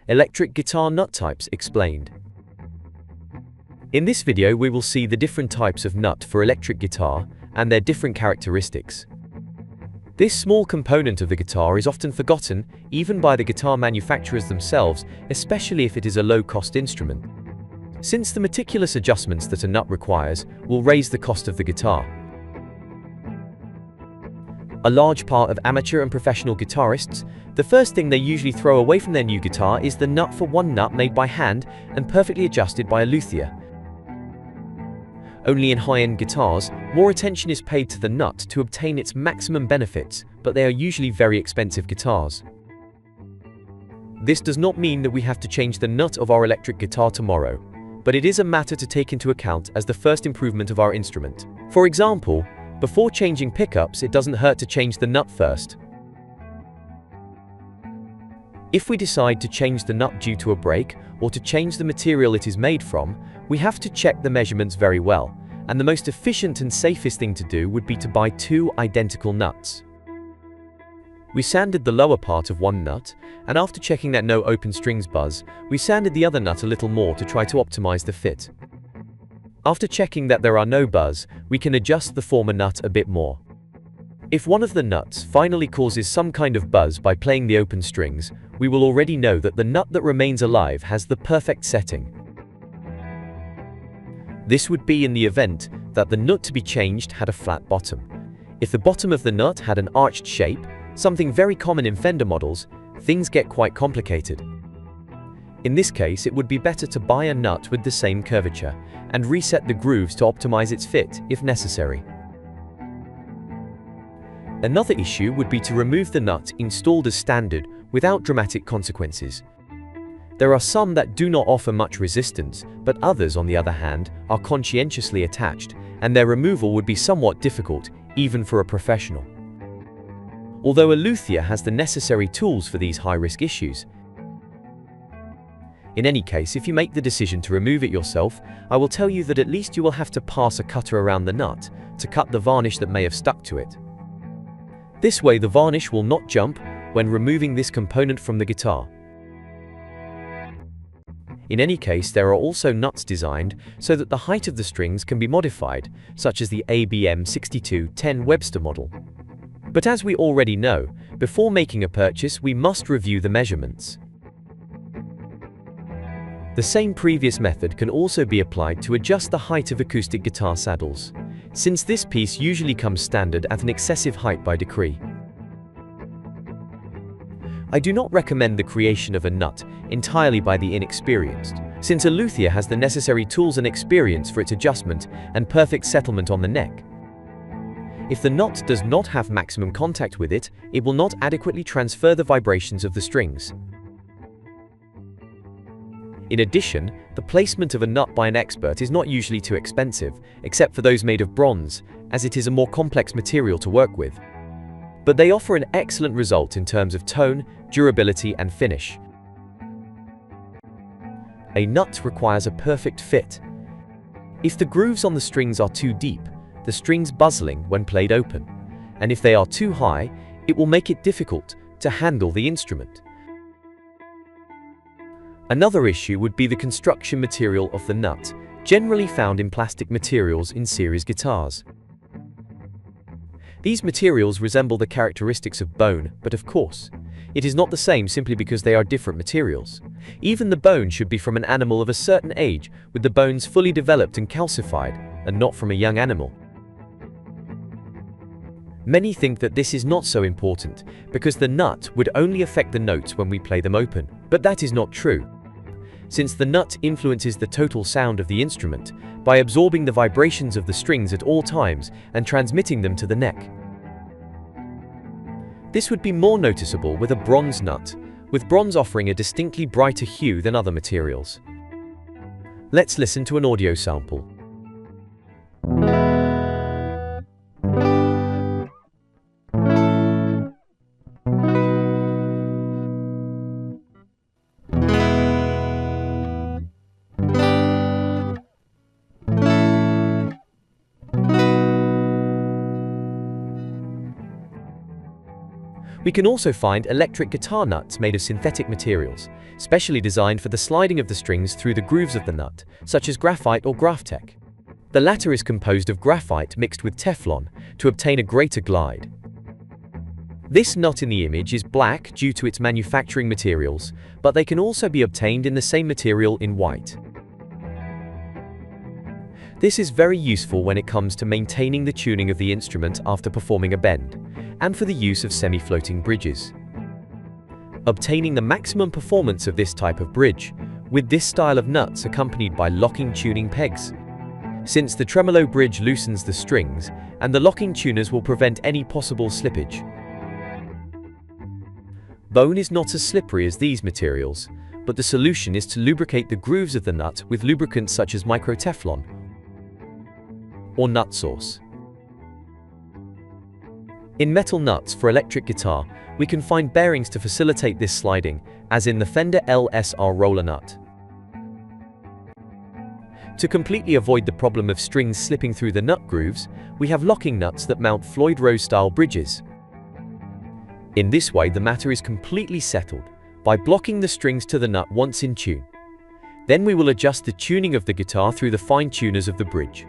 Electric guitar nut types explained. In this video we will see the different types of nut for electric guitar and their different characteristics. This small component of the guitar is often forgotten even by the guitar manufacturers themselves, especially if it is a low-cost instrument, since the meticulous adjustments that a nut requires will raise the cost of the guitar. A large part of amateur and professional guitarists, the first thing they usually throw away from their new guitar is the nut for one nut made by hand and perfectly adjusted by a luthier. Only in high-end guitars, more attention is paid to the nut to obtain its maximum benefits, but they are usually very expensive guitars. This does not mean that we have to change the nut of our electric guitar tomorrow, but it is a matter to take into account as the first improvement of our instrument. For example, before changing pickups, it doesn't hurt to change the nut first. If we decide to change the nut due to a break or to change the material it is made from, we have to check the measurements very well, and the most efficient and safest thing to do would be to buy two identical nuts. We sanded the lower part of one nut, and after checking that no open strings buzz, we sanded the other nut a little more to try to optimize the fit. After checking that there are no buzz, we can adjust the former nut a bit more. If one of the nuts finally causes some kind of buzz by playing the open strings, we will already know that the nut that remains alive has the perfect setting. This would be in the event that the nut to be changed had a flat bottom. If the bottom of the nut had an arched shape, something very common in Fender models, things get quite complicated. In this case, it would be better to buy a nut with the same curvature and reset the grooves to optimize its fit if necessary. Another issue would be to remove the nut installed as standard without dramatic consequences. There are some that do not offer much resistance, but others, on the other hand, are conscientiously attached, and their removal would be somewhat difficult, even for a professional. Although a luthier has the necessary tools for these high-risk issues. In any case, if you make the decision to remove it yourself, I will tell you that at least you will have to pass a cutter around the nut to cut the varnish that may have stuck to it. This way the varnish will not jump when removing this component from the guitar. In any case, there are also nuts designed so that the height of the strings can be modified, such as the ABM 6210 Webster model. But as we already know, before making a purchase we must review the measurements. The same previous method can also be applied to adjust the height of acoustic guitar saddles, since this piece usually comes standard at an excessive height by decree. I do not recommend the creation of a nut entirely by the inexperienced, since a luthier has the necessary tools and experience for its adjustment and perfect settlement on the neck. If the nut does not have maximum contact with it, it will not adequately transfer the vibrations of the strings. In addition, the placement of a nut by an expert is not usually too expensive, except for those made of bronze, as it is a more complex material to work with. But they offer an excellent result in terms of tone, durability, and finish. A nut requires a perfect fit. If the grooves on the strings are too deep, the strings buzzing when played open, and if they are too high, it will make it difficult to handle the instrument. Another issue would be the construction material of the nut, generally found in plastic materials in series guitars. These materials resemble the characteristics of bone, but of course, it is not the same simply because they are different materials. Even the bone should be from an animal of a certain age, with the bones fully developed and calcified, and not from a young animal. Many think that this is not so important, because the nut would only affect the notes when we play them open, but that is not true, since the nut influences the total sound of the instrument by absorbing the vibrations of the strings at all times and transmitting them to the neck. This would be more noticeable with a bronze nut, with bronze offering a distinctly brighter hue than other materials. Let's listen to an audio sample. We can also find electric guitar nuts made of synthetic materials, specially designed for the sliding of the strings through the grooves of the nut, such as graphite or graphtech. The latter is composed of graphite mixed with Teflon to obtain a greater glide. This nut in the image is black due to its manufacturing materials, but they can also be obtained in the same material in white. This is very useful when it comes to maintaining the tuning of the instrument after performing a bend, and for the use of semi-floating bridges. Obtaining the maximum performance of this type of bridge, with this style of nuts accompanied by locking tuning pegs. Since the tremolo bridge loosens the strings, and the locking tuners will prevent any possible slippage. Bone is not as slippery as these materials, but the solution is to lubricate the grooves of the nut with lubricants such as micro-Teflon or nut sauce. In metal nuts for electric guitar, we can find bearings to facilitate this sliding, as in the Fender LSR roller nut. To completely avoid the problem of strings slipping through the nut grooves, we have locking nuts that mount Floyd Rose-style bridges. In this way, the matter is completely settled by blocking the strings to the nut once in tune. Then we will adjust the tuning of the guitar through the fine tuners of the bridge.